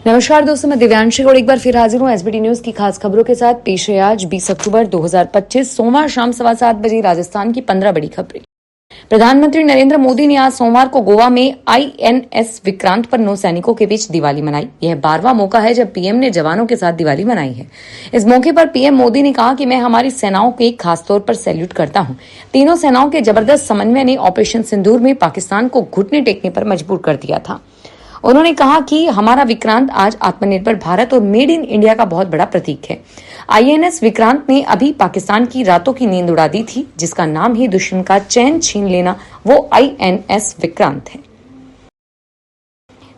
नमस्कार दोस्तों, मैं दिव्यांशी और एक बार फिर हाजिर हूँ एसबीटी न्यूज की खास खबरों के साथ। पेश है आज 20 अक्टूबर 2025 सोमवार शाम 7:15 बजे राजस्थान की 15 बड़ी खबरें। प्रधानमंत्री नरेंद्र मोदी ने आज सोमवार को गोवा में आईएनएस विक्रांत पर नौसैनिकों के बीच दिवाली मनाई। यह 12वां मौका है जब पीएम ने जवानों के साथ दिवाली मनाई है। इस मौके पर पीएम मोदी ने कहा कि मैं हमारी सेनाओं को खासतौर पर सैल्यूट करता हूं। तीनों सेनाओं के जबरदस्त समन्वय ने ऑपरेशन सिंदूर में पाकिस्तान को घुटने टेकने पर मजबूर कर दिया था। उन्होंने कहा कि हमारा विक्रांत आज आत्मनिर्भर भारत और मेड इन इंडिया का बहुत बड़ा प्रतीक है। आईएनएस विक्रांत ने अभी पाकिस्तान की रातों की नींद उड़ा दी थी, जिसका नाम ही दुश्मन का चैन छीन लेना वो आईएनएस विक्रांत है।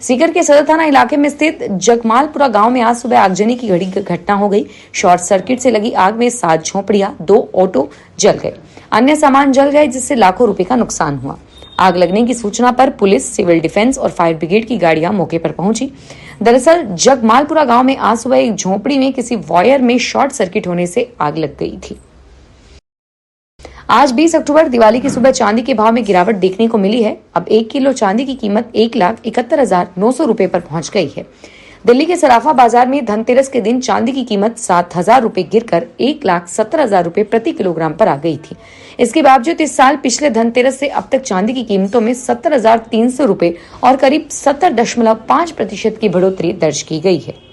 सीकर के सदर थाना इलाके में स्थित जगमालपुरा गांव में आज सुबह आगजनी की घटना हो गई। शॉर्ट सर्किट से लगी आग में 7 झोपड़ियां, 2 ऑटो जल गए, अन्य सामान जल गए, जिससे लाखों रुपए का नुकसान हुआ। आग लगने की सूचना पर पुलिस, सिविल डिफेंस और फायर ब्रिगेड की गाड़ियां मौके पर पहुंची। दरअसल जगमालपुरा गांव में आज सुबह एक झोपड़ी में किसी वायर में शॉर्ट सर्किट होने से आग लग गई थी। आज 20 अक्टूबर दिवाली की सुबह चांदी के भाव में गिरावट देखने को मिली है। अब 1 किलो चांदी की कीमत 1,71,900 रुपए पर पहुंच गई है। दिल्ली के सराफा बाजार में धनतेरस के दिन चांदी की कीमत 7,000 रुपए गिरकर 1,70,000 रुपए प्रति किलोग्राम पर आ गई थी। इसके बावजूद इस साल पिछले धनतेरस से अब तक चांदी की कीमतों में 70,300 रुपए और करीब 70.5% की बढ़ोतरी दर्ज की गई है।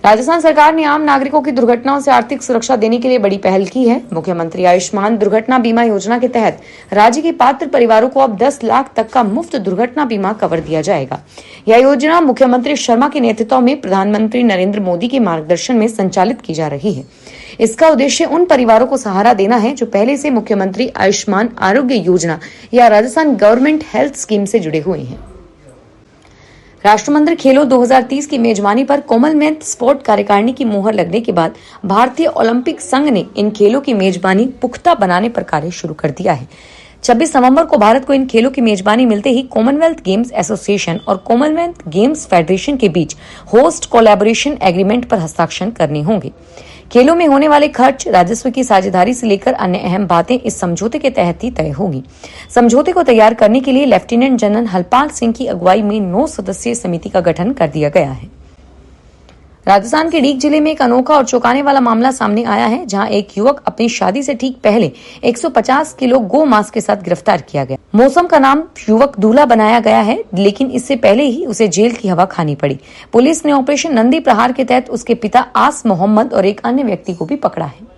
राजस्थान सरकार ने आम नागरिकों की दुर्घटनाओं से आर्थिक सुरक्षा देने के लिए बड़ी पहल की है। मुख्यमंत्री आयुष्मान दुर्घटना बीमा योजना के तहत राज्य के पात्र परिवारों को अब 10 लाख तक का मुफ्त दुर्घटना बीमा कवर दिया जाएगा। यह योजना मुख्यमंत्री शर्मा के नेतृत्व में प्रधानमंत्री नरेंद्र मोदी के मार्गदर्शन में संचालित की जा रही है। इसका उद्देश्य उन परिवारों को सहारा देना है जो पहले से मुख्यमंत्री आयुष्मान आरोग्य योजना या राजस्थान गवर्नमेंट हेल्थ स्कीम से जुड़े हुए हैं। राष्ट्रमंडल खेलों 2030 की मेजबानी पर कॉमनवेल्थ स्पोर्ट कार्यकारिणी की मुहर लगने के बाद भारतीय ओलंपिक संघ ने इन खेलों की मेजबानी पुख्ता बनाने पर कार्य शुरू कर दिया है। 26 नवंबर को भारत को इन खेलों की मेजबानी मिलते ही कॉमनवेल्थ गेम्स एसोसिएशन और कॉमनवेल्थ गेम्स फेडरेशन के बीच होस्ट कोलैबोरेशन एग्रीमेंट पर हस्ताक्षर करने होंगे। खेलों में होने वाले खर्च, राजस्व की साझेदारी से लेकर अन्य अहम बातें इस समझौते के तहत ही तय होंगी। समझौते को तैयार करने के लिए लेफ्टिनेंट जनरल हरपाल सिंह की अगुवाई में 9 सदस्यीय समिति का गठन कर दिया गया है। राजस्थान के डीग जिले में एक अनोखा और चौंकाने वाला मामला सामने आया है, जहां एक युवक अपनी शादी से ठीक पहले 150 किलो गो मांस के साथ गिरफ्तार किया गया। मौसम का नाम युवक दूल्हा बनाया गया है, लेकिन इससे पहले ही उसे जेल की हवा खानी पड़ी। पुलिस ने ऑपरेशन नंदी प्रहार के तहत उसके पिता आस मोहम्मद और एक अन्य व्यक्ति को भी पकड़ा है।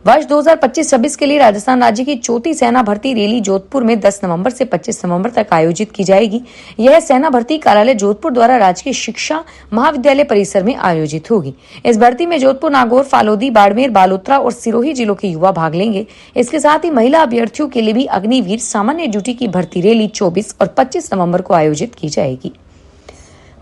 वर्ष 2025-26 के लिए राजस्थान राज्य की चौथी सेना भर्ती रैली जोधपुर में 10 नवंबर से 25 नवंबर तक आयोजित की जाएगी। यह सेना भर्ती कार्यालय जोधपुर द्वारा राजकीय शिक्षा महाविद्यालय परिसर में आयोजित होगी। इस भर्ती में जोधपुर, नागौर, फालोदी, बाड़मेर, बालोतरा और सिरोही जिलों के युवा भाग लेंगे। इसके साथ ही महिला अभ्यर्थियों के लिए भी अग्निवीर सामान्य ड्यूटी की भर्ती रैली 24 और 25 नवंबर को आयोजित की जाएगी।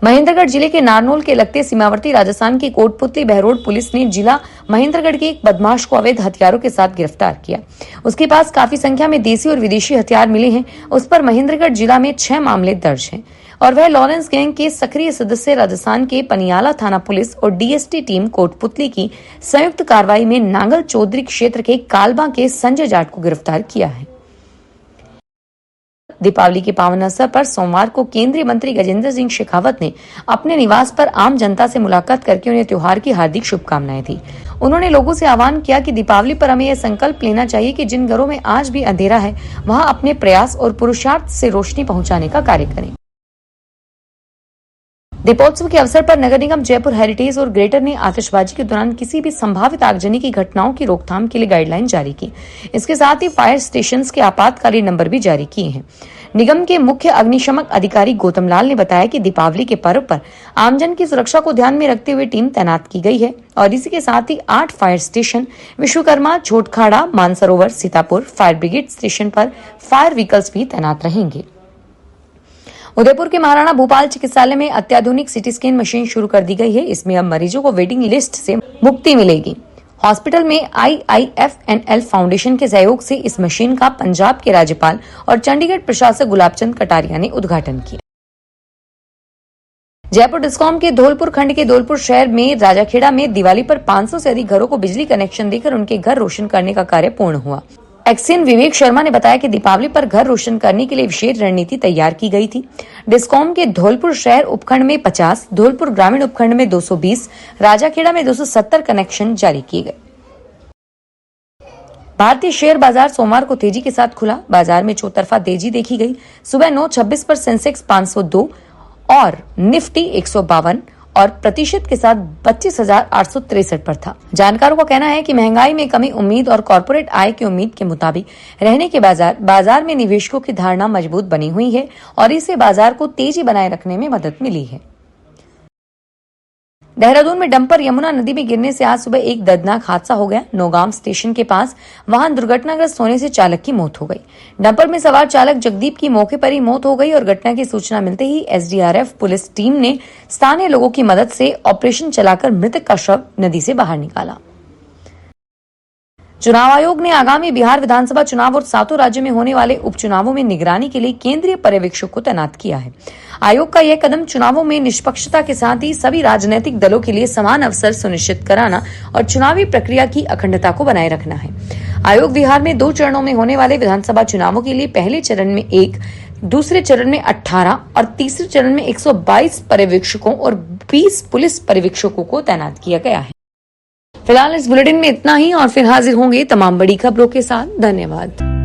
महेंद्रगढ़ जिले के नारनौल के लगते सीमावर्ती राजस्थान की कोटपुतली बहरोड पुलिस ने जिला महेंद्रगढ़ के एक बदमाश को अवैध हथियारों के साथ गिरफ्तार किया। उसके पास काफी संख्या में देसी और विदेशी हथियार मिले हैं। उस पर महेंद्रगढ़ जिला में 6 मामले दर्ज हैं और वह लॉरेंस गैंग के सक्रिय सदस्य राजस्थान के पनियाला थाना पुलिस और डीएसटी टीम कोटपुतली की संयुक्त कार्रवाई में नांगल चौधरी क्षेत्र के कालबा के संजय जाट को गिरफ्तार किया है। दीपावली के पावन अवसर पर सोमवार को केंद्रीय मंत्री गजेंद्र सिंह शेखावत ने अपने निवास पर आम जनता से मुलाकात करके उन्हें त्योहार की हार्दिक शुभकामनाएं दी। उन्होंने लोगों से आह्वान किया कि दीपावली पर हमें यह संकल्प लेना चाहिए कि जिन घरों में आज भी अंधेरा है, वहां अपने प्रयास और पुरुषार्थ से रोशनी पहुंचाने का कार्य करें। दीपोत्सव के अवसर पर नगर निगम जयपुर हेरिटेज और ग्रेटर ने आतिशबाजी के दौरान किसी भी संभावित आगजनी की घटनाओं की रोकथाम के लिए गाइडलाइन जारी की। इसके साथ ही फायर स्टेशंस के आपातकालीन नंबर भी जारी किए हैं। निगम के मुख्य अग्निशमक अधिकारी गौतम लाल ने बताया कि दीपावली के पर्व पर आमजन की सुरक्षा को ध्यान में रखते हुए टीम तैनात की गई है और इसी के साथ ही 8 fire station Vishwakarma, Chhotkhada, Mansarovar, Sitapur fire brigade station पर फायर व्हीकल्स भी तैनात रहेंगे। उदयपुर के महाराणा भूपाल चिकित्सालय में अत्याधुनिक सीटी स्कैन मशीन शुरू कर दी गई है। इसमें अब मरीजों को वेटिंग लिस्ट से मुक्ति मिलेगी। हॉस्पिटल में IIFNL फाउंडेशन के सहयोग से इस मशीन का पंजाब के राज्यपाल और चंडीगढ़ प्रशासक गुलाबचंद कटारिया ने उद्घाटन किया। जयपुर डिस्कॉम के धौलपुर खंड के धौलपुर शहर में राजाखेड़ा में दिवाली पर 500 से अधिक घरों को बिजली कनेक्शन देकर उनके घर रोशन करने का कार्य पूर्ण हुआ। एक्सियन विवेक शर्मा ने बताया कि दीपावली पर घर रोशन करने के लिए विशेष रणनीति तैयार की गई थी। डिस्कॉम के धौलपुर शहर उपखंड में 50, धौलपुर ग्रामीण उपखंड में 220, राजाखेड़ा में 270 कनेक्शन जारी किए गए। भारतीय शेयर बाजार सोमवार को तेजी के साथ खुला। बाजार में चौतरफा तेजी देखी गई। सुबह 9:26 पर सेंसेक्स 502 और निफ्टी 152 और प्रतिशत के साथ 25,863 पर था। जानकारों का कहना है कि महंगाई में कमी उम्मीद और कॉर्पोरेट आय की उम्मीद के मुताबिक रहने के बाजार में निवेशकों की धारणा मजबूत बनी हुई है और इससे बाजार को तेजी बनाए रखने में मदद मिली है। देहरादून में डंपर यमुना नदी में गिरने से आज सुबह एक दर्दनाक हादसा हो गया। नौगाम स्टेशन के पास वाहन दुर्घटनाग्रस्त होने से चालक की मौत हो गई। डंपर में सवार चालक जगदीप की मौके पर ही मौत हो गई और घटना की सूचना मिलते ही एसडीआरएफ पुलिस टीम ने स्थानीय लोगों की मदद से ऑपरेशन चलाकर मृतक का शव नदी से बाहर निकाला। चुनाव आयोग ने आगामी बिहार विधानसभा चुनाव और 7 राज्यों में होने वाले उपचुनावों में निगरानी के लिए केंद्रीय पर्यवेक्षक को तैनात किया है। आयोग का यह कदम चुनावों में निष्पक्षता के साथ ही सभी राजनीतिक दलों के लिए समान अवसर सुनिश्चित कराना और चुनावी प्रक्रिया की अखंडता को बनाए रखना है। आयोग बिहार में 2 चरणों में होने वाले विधानसभा चुनावों के लिए पहले चरण में 1, दूसरे चरण में 18 और तीसरे चरण में 122 पर्यवेक्षकों और 20 पुलिस पर्यवेक्षकों को तैनात किया गया है। फिलहाल इस बुलेटिन में इतना ही और फिर हाजिर होंगे तमाम बड़ी खबरों के साथ। धन्यवाद।